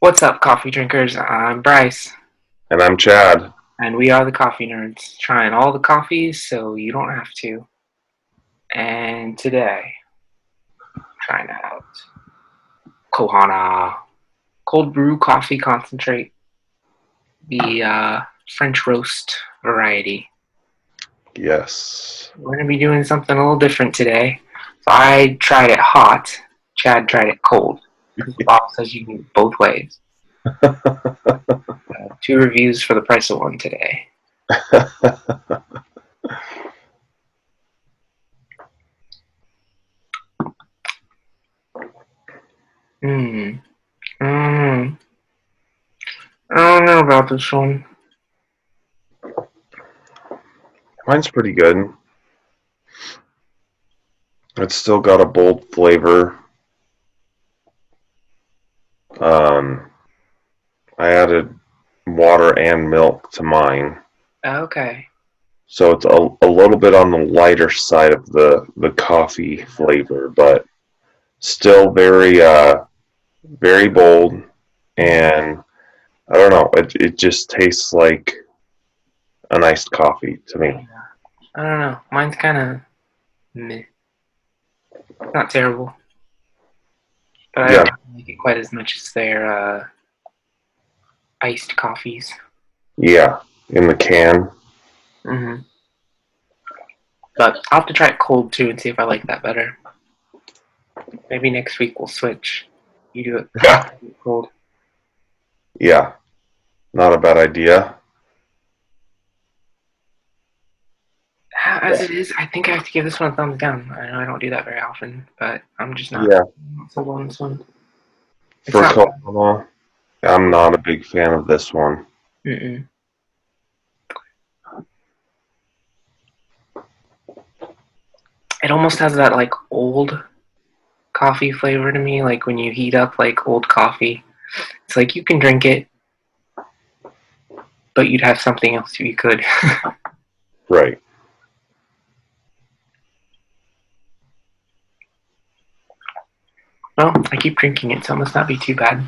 What's up, coffee drinkers? I'm Bryce, And I'm Chad. and we are the Coffee Nerds, trying all the coffees so you don't have to. And today, trying out Kohana cold brew coffee concentrate, the French roast variety. Yes. We're going to be doing something a little different today. So I tried it hot, Chad tried it cold, because Bob says you can do it both ways. Two reviews for the price of one today. Hmm. Mm. I don't know about this one. Mine's pretty good. It's still got a bold flavor. I added water and milk to mine. Okay. So it's a little bit on the lighter side of the coffee flavor, but still very bold, and I don't know, it just tastes like an iced coffee to me. I don't know. Mine's kind of meh. Not terrible, but I Yeah, don't like it quite as much as their iced coffees. yeah, in the can. Mm-hmm. But I'll have to try it cold too and see if I like that better. Maybe next week we'll switch. You do it hot, Yeah, I do it cold. yeah, not a bad idea. As it is, I think I have to give this one a thumbs down. I know I don't do that very often, but I'm just not Yeah, sold on this one. It's for not bad. Kohana, I'm not a big fan of this one. Mm-mm. It almost has that like old coffee flavor to me, like when you heat up like old coffee. It's like you can drink it, but you'd have something else if you could. Right. Well, I keep drinking it, so it must not be too bad.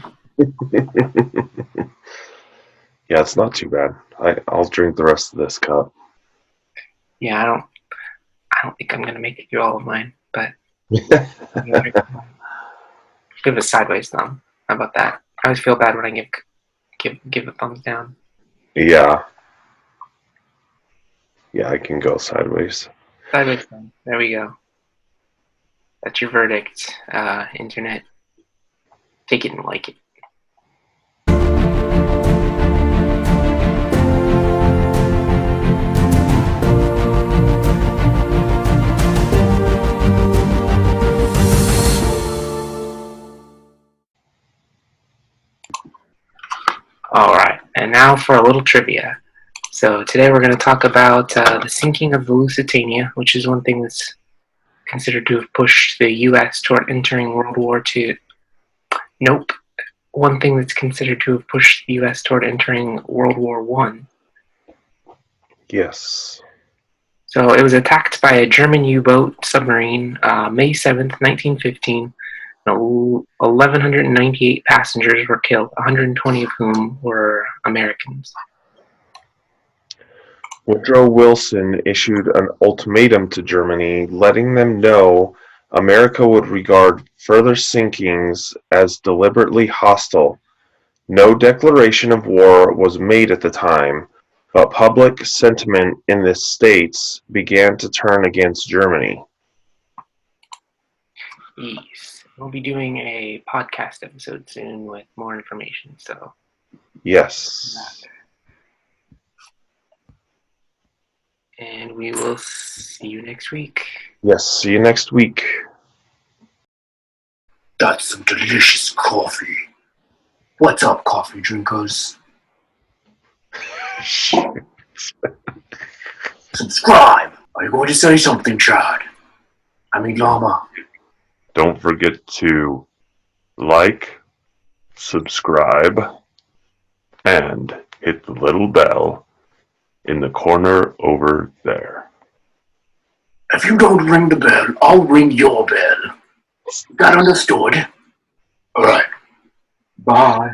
Yeah, it's not too bad. I'll drink the rest of this cup. Yeah, I don't think I'm gonna make it through all of mine, but give it a sideways thumb. How about that? I always feel bad when I give a thumbs down. Yeah, yeah, I can go sideways. Sideways thumb. There we go. That's your verdict, internet. Take it and like it. All right, and now for a little trivia. So today we're going to talk about the sinking of the Lusitania, which is one thing that's considered to have pushed the U.S. toward entering World War II. Nope. One thing that's considered to have pushed the U.S. toward entering World War One. Yes. So it was attacked by a German U-boat submarine May 7th, 1915. 1,198 passengers were killed, 120 of whom were Americans. Woodrow Wilson issued an ultimatum to Germany, letting them know America would regard further sinkings as deliberately hostile. No declaration of war was made at the time, but public sentiment in the States began to turn against Germany. Yes. We'll be doing a podcast episode soon with more information, so Yes. and we will see you next week. Yes, see you next week. That's some delicious coffee. What's up, coffee drinkers? Subscribe! Are you going to say something, Chad? I mean, Llama. Don't forget to like, subscribe, and hit the little bell in the corner over there. If you don't ring the bell, I'll ring your bell. That understood? Alright. Bye.